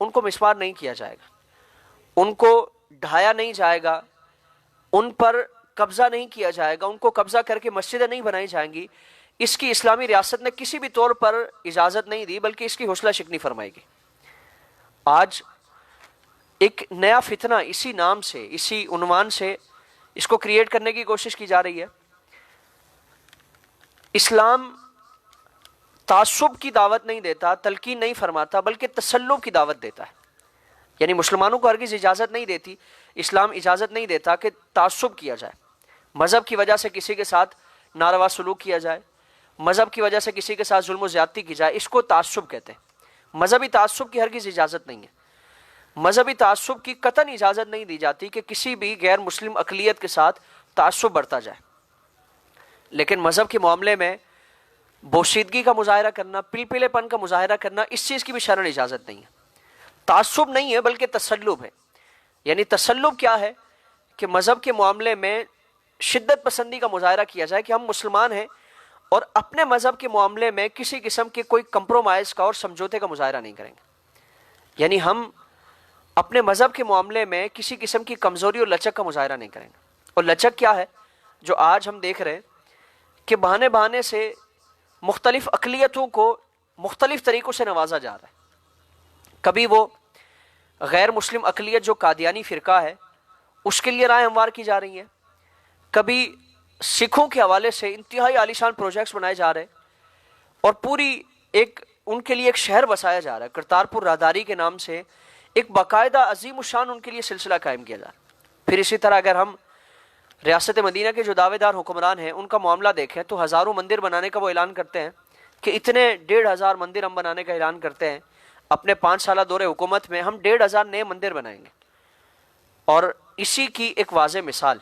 ان کو مسمار نہیں کیا جائے گا، ان کو ڈھایا نہیں جائے گا، ان پر قبضہ نہیں کیا جائے گا، ان کو قبضہ کر کے مسجدیں نہیں بنائی جائیں گی. اس کی اسلامی ریاست نے کسی بھی طور پر اجازت نہیں دی، بلکہ اس کی حوصلہ شکنی فرمائی گئی. آج ایک نیا فتنہ اسی نام سے، اسی عنوان سے اس کو کریٹ کرنے کی کوشش کی جا رہی ہے. اسلام تعصب کی دعوت نہیں دیتا، تلقین نہیں فرماتا، بلکہ تسلب کی دعوت دیتا ہے. یعنی مسلمانوں کو ہرگز اجازت نہیں دیتی، اسلام اجازت نہیں دیتا کہ تعصب کیا جائے، مذہب کی وجہ سے کسی کے ساتھ ناروا سلوک کیا جائے، مذہب کی وجہ سے کسی کے ساتھ ظلم و زیادتی کی جائے. اس کو تعصب کہتے ہیں. مذہبی تعصب کی ہرگز اجازت نہیں ہے. مذہبی تعصب کی قطعاً اجازت نہیں دی جاتی کہ کسی بھی غیر مسلم اقلیت کے ساتھ تعصب برتا جائے. لیکن مذہب کے معاملے میں بوشیدگی کا مظاہرہ کرنا، پلپلے پن کا مظاہرہ کرنا، اس چیز کی بھی شرعاً اجازت نہیں ہے. تعصب نہیں ہے بلکہ تسلب ہے. یعنی تسلب کیا ہے کہ مذہب کے معاملے میں شدت پسندی کا مظاہرہ کیا جائے کہ ہم مسلمان ہیں اور اپنے مذہب کے معاملے میں کسی قسم کے کوئی کمپرومائز کا اور سمجھوتے کا مظاہرہ نہیں کریں گے. یعنی ہم اپنے مذہب کے معاملے میں کسی قسم کی کمزوری اور لچک کا مظاہرہ نہیں کریں گے۔ اور لچک کیا ہے؟ جو آج ہم دیکھ رہے ہیں کہ بہانے بہانے سے مختلف اقلیتوں کو مختلف طریقوں سے نوازا جا رہا ہے۔ کبھی وہ غیر مسلم اقلیت جو قادیانی فرقہ ہے اس کے لیے رائے ہموار کی جا رہی ہیں، کبھی سکھوں کے حوالے سے انتہائی عالیشان پروجیکٹس بنائے جا رہے ہیں، اور پوری ان کے لیے ایک شہر بسایا جا رہا ہے، کرتارپور راہداری کے نام سے ایک باقاعدہ عظیم الشان ان کے لیے سلسلہ قائم کیا جا رہا ہے۔ پھر اسی طرح اگر ہم ریاست مدینہ کے جو دعوے دار حکمران ہیں ان کا معاملہ دیکھیں تو ہزاروں مندر بنانے کا وہ اعلان کرتے ہیں کہ اتنے 1500 مندر ہم بنانے کا اعلان کرتے ہیں، اپنے 5 سالہ دور حکومت میں ہم 1500 نئے مندر بنائیں گے۔ اور اسی کی ایک واضح مثال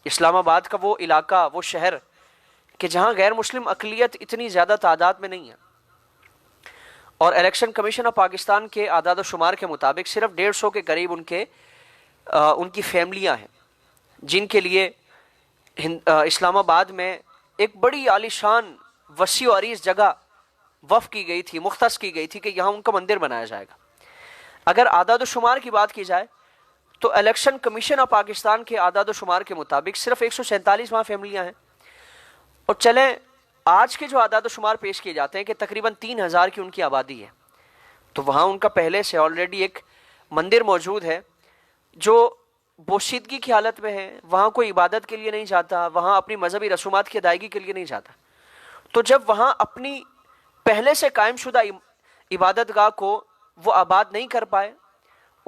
اسلام آباد کا وہ علاقہ، وہ شہر کہ جہاں غیر مسلم اقلیت اتنی زیادہ تعداد میں نہیں ہے، اور الیکشن کمیشن آف پاکستان کے اعداد و شمار کے مطابق صرف 150 کے قریب ان کی فیملیاں ہیں جن کے لیے اسلام آباد میں ایک بڑی عالیشان وسیع و عریض جگہ وقف کی گئی تھی، مختص کی گئی تھی کہ یہاں ان کا مندر بنایا جائے گا۔ اگر اعداد و شمار کی بات کی جائے تو الیکشن کمیشن آف پاکستان کے اعداد و شمار کے مطابق صرف 147 وہاں فیملیاں ہیں، اور چلیں آج کے جو اعداد و شمار پیش کیے جاتے ہیں کہ تقریباً 3000 کی ان کی آبادی ہے، تو وہاں ان کا پہلے سے آلریڈی ایک مندر موجود ہے جو بوشیدگی کی حالت میں ہے، وہاں کوئی عبادت کے لیے نہیں جاتا، وہاں اپنی مذہبی رسومات کی ادائیگی کے لیے نہیں جاتا۔ تو جب وہاں اپنی پہلے سے قائم شدہ عبادت گاہ کو وہ آباد نہیں کر پائے،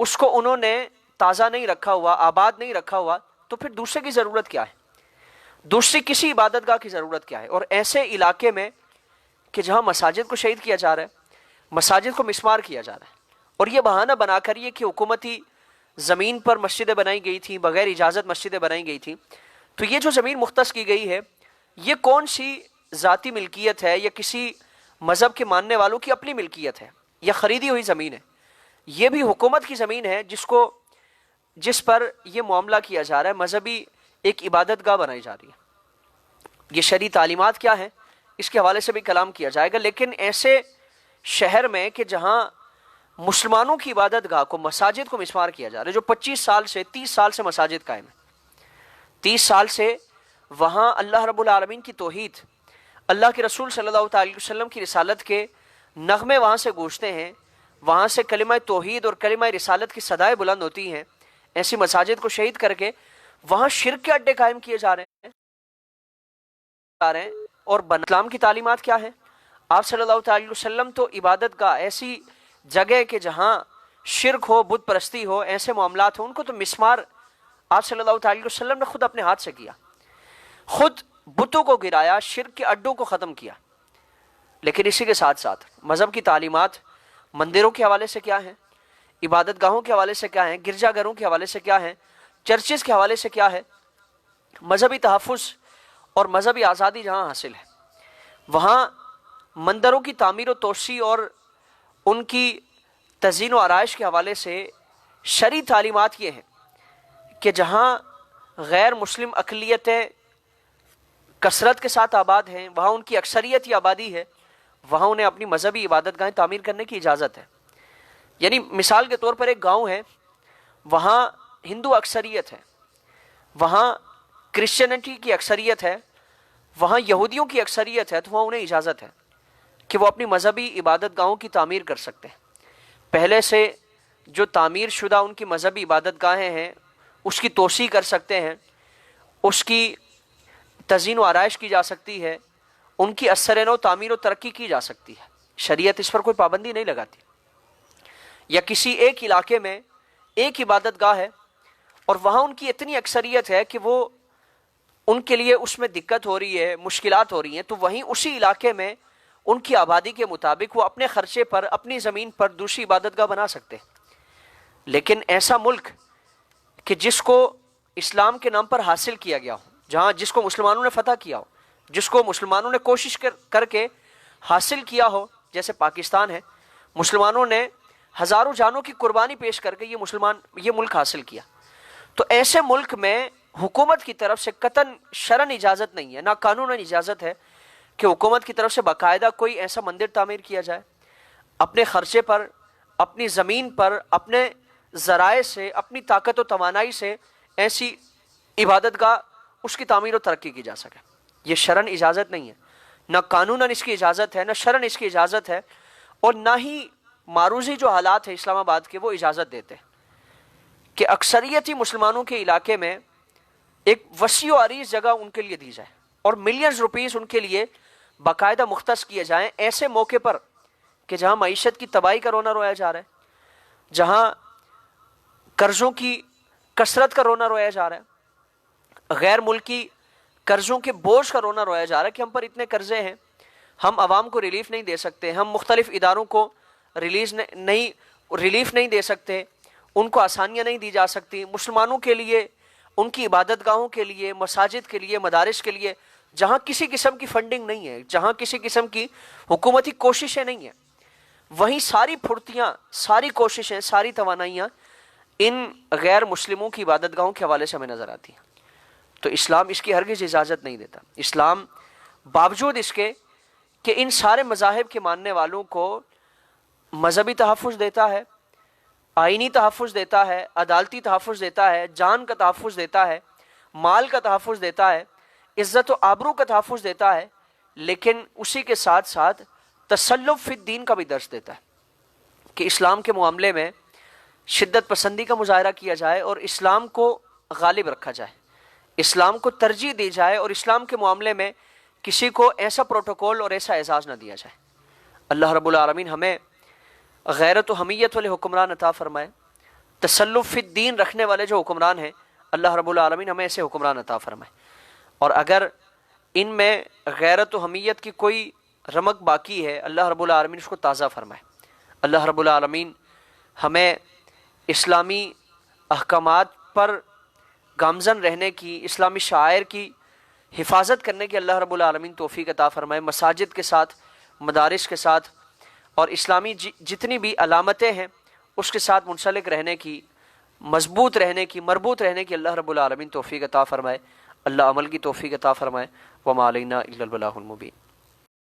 اس کو انہوں نے تازہ نہیں رکھا ہوا، آباد نہیں رکھا ہوا، تو پھر دوسرے کی ضرورت کیا ہے؟ دوسری کسی عبادت گاہ کی ضرورت کیا ہے؟ اور ایسے علاقے میں کہ جہاں مساجد کو شہید کیا جا رہا ہے، مساجد کو مسمار کیا جا رہا ہے، اور یہ بہانہ بنا کر یہ کہ حکومتی زمین پر مسجدیں بنائی گئی تھیں، بغیر اجازت مسجدیں بنائی گئی تھیں، تو یہ جو زمین مختص کی گئی ہے یہ کون سی ذاتی ملکیت ہے یا کسی مذہب کے ماننے والوں کی اپنی ملکیت ہے یا خریدی ہوئی زمین ہے؟ یہ بھی حکومت کی زمین ہے جس پر یہ معاملہ کیا جا رہا ہے، مذہبی ایک عبادت گاہ بنائی جا رہی ہے۔ یہ شرعی تعلیمات کیا ہیں اس کے حوالے سے بھی کلام کیا جائے گا، لیکن ایسے شہر میں کہ جہاں مسلمانوں کی عبادت گاہ کو، مساجد کو مسمار کیا جا رہا ہے، جو 25 سال سے 30 سال سے مساجد قائم ہے، 30 سال سے وہاں اللہ رب العالمین کی توحید، اللہ کے رسول صلی اللہ علیہ وسلم کی رسالت کے نغمے وہاں سے گونجتے ہیں، وہاں سے کلمہ توحید اور کلمہ رسالت کی صدائیں بلند ہوتی ہیں، ایسی مساجد کو شہید کر کے وہاں شرک کے اڈے قائم کیے جا رہے ہیں۔ اور اسلام کی تعلیمات کیا ہیں؟ آپ صلی اللہ علیہ وسلم تو عبادت گاہ، ایسی جگہ کہ جہاں شرک ہو، بت پرستی ہو، ایسے معاملات ہوں، ان کو تو مسمار آپ صلی اللہ علیہ وسلم نے خود اپنے ہاتھ سے کیا، خود بتوں کو گرایا، شرک کے اڈوں کو ختم کیا۔ لیکن اسی کے ساتھ ساتھ مذہب کی تعلیمات مندروں کے حوالے سے کیا ہیں، عبادت گاہوں کے حوالے سے کیا ہیں، گرجا گھروں کے حوالے سے کیا ہیں، چرچز کے حوالے سے کیا ہے؟ مذہبی تحفظ اور مذہبی آزادی جہاں حاصل ہے، وہاں مندروں کی تعمیر و توسیع اور ان کی تزئین و آرائش کے حوالے سے شرعی تعلیمات یہ ہیں کہ جہاں غیر مسلم اقلیتیں کثرت کے ساتھ آباد ہیں، وہاں ان کی اکثریت ہی آبادی ہے، وہاں انہیں اپنی مذہبی عبادت گاہیں تعمیر کرنے کی اجازت ہے۔ یعنی مثال کے طور پر ایک گاؤں ہے، وہاں ہندو اکثریت ہے، وہاں کرسچینٹی کی اکثریت ہے، وہاں یہودیوں کی اکثریت ہے، تو وہاں انہیں اجازت ہے کہ وہ اپنی مذہبی عبادت گاہوں کی تعمیر کر سکتے ہیں۔ پہلے سے جو تعمیر شدہ ان کی مذہبی عبادت گاہیں ہیں اس کی توسیع کر سکتے ہیں، اس کی تزئین و آرائش کی جا سکتی ہے، ان کی اثر نو تعمیر و ترقی کی جا سکتی ہے، شریعت اس پر کوئی پابندی نہیں لگاتی۔ یا کسی ایک علاقے میں ایک عبادت گاہ ہے اور وہاں ان کی اتنی اکثریت ہے کہ وہ ان کے لیے اس میں دقت ہو رہی ہے، مشکلات ہو رہی ہیں، تو وہیں اسی علاقے میں ان کی آبادی کے مطابق وہ اپنے خرچے پر اپنی زمین پر دوسری عبادت گاہ بنا سکتے ہیں۔ لیکن ایسا ملک کہ جس کو اسلام کے نام پر حاصل کیا گیا ہو، جہاں جس کو مسلمانوں نے فتح کیا ہو، جس کو مسلمانوں نے کوشش کر کے حاصل کیا ہو، جیسے پاکستان ہے، مسلمانوں نے ہزاروں جانوں کی قربانی پیش کر کے یہ ملک حاصل کیا، تو ایسے ملک میں حکومت کی طرف سے قطعاً شرعاً اجازت نہیں ہے، نہ قانوناً اجازت ہے کہ حکومت کی طرف سے باقاعدہ کوئی ایسا مندر تعمیر کیا جائے، اپنے خرچے پر، اپنی زمین پر، اپنے ذرائع سے، اپنی طاقت و توانائی سے ایسی عبادت گاہ اس کی تعمیر و ترقی کی جا سکے۔ یہ شرعاً اجازت نہیں ہے، نہ قانوناً اس کی اجازت ہے، نہ شرعاً اس کی اجازت ہے، اور نہ ہی معروضی جو حالات ہیں اسلام آباد کے وہ اجازت دیتے ہیں کہ اکثریتی مسلمانوں کے علاقے میں ایک وسیع و عریض جگہ ان کے لیے دی جائے اور ملینز روپیز ان کے لیے باقاعدہ مختص کیے جائیں ایسے موقع پر کہ جہاں معیشت کی تباہی کا رونا رویا جا رہا ہے، جہاں قرضوں کی کثرت کا رونا رویا جا رہا ہے، غیر ملکی قرضوں کے بوجھ کا رونا رویا جا رہا ہے کہ ہم پر اتنے قرضے ہیں، ہم عوام کو ریلیف نہیں دے سکتے، ہم مختلف اداروں کو ریلیف نہیں دے سکتے، ان کو آسانیاں نہیں دی جا سکتی، مسلمانوں کے لیے، ان کی عبادت گاہوں کے لیے، مساجد کے لیے، مدارس کے لیے جہاں کسی قسم کی فنڈنگ نہیں ہے، جہاں کسی قسم کی حکومتی کوششیں نہیں ہیں، وہیں ساری پھرتیاں، ساری کوششیں، ساری توانائیاں ان غیر مسلموں کی عبادت گاہوں کے حوالے سے ہمیں نظر آتی ہیں۔ تو اسلام اس کی ہرگز اجازت نہیں دیتا۔ اسلام باوجود اس کے کہ ان سارے مذاہب کے ماننے والوں کو مذہبی تحفظ دیتا ہے، آئینی تحفظ دیتا ہے، عدالتی تحفظ دیتا ہے، جان کا تحفظ دیتا ہے، مال کا تحفظ دیتا ہے، عزت و آبرو کا تحفظ دیتا ہے، لیکن اسی کے ساتھ ساتھ تسلط فی الدین کا بھی درس دیتا ہے کہ اسلام کے معاملے میں شدت پسندی کا مظاہرہ کیا جائے اور اسلام کو غالب رکھا جائے، اسلام کو ترجیح دی جائے اور اسلام کے معاملے میں کسی کو ایسا پروٹوکول اور ایسا اعزاز نہ دیا جائے۔ اللہ رب العالمین ہمیں غیرت و حمیت والے حکمران عطا فرمائے، تسلط فی الدین رکھنے والے جو حکمران ہیں اللہ رب العالمین ہمیں ایسے حکمران عطا فرمائے، اور اگر ان میں غیرت و حمیت کی کوئی رمق باقی ہے اللہ رب العالمین اس کو تازہ فرمائے۔ اللہ رب العالمین ہمیں اسلامی احکامات پر گامزن رہنے کی، اسلامی شعائر کی حفاظت کرنے کی اللہ رب العالمین توفیق عطا فرمائے، مساجد کے ساتھ، مدارس کے ساتھ اور اسلامی جتنی بھی علامتیں ہیں اس کے ساتھ منسلک رہنے کی، مضبوط رہنے کی، مربوط رہنے کی اللہ رب العالمین توفیق عطا فرمائے۔ اللہ عمل کی توفیق عطا فرمائے۔ وما علینا الا البلاغ المبین۔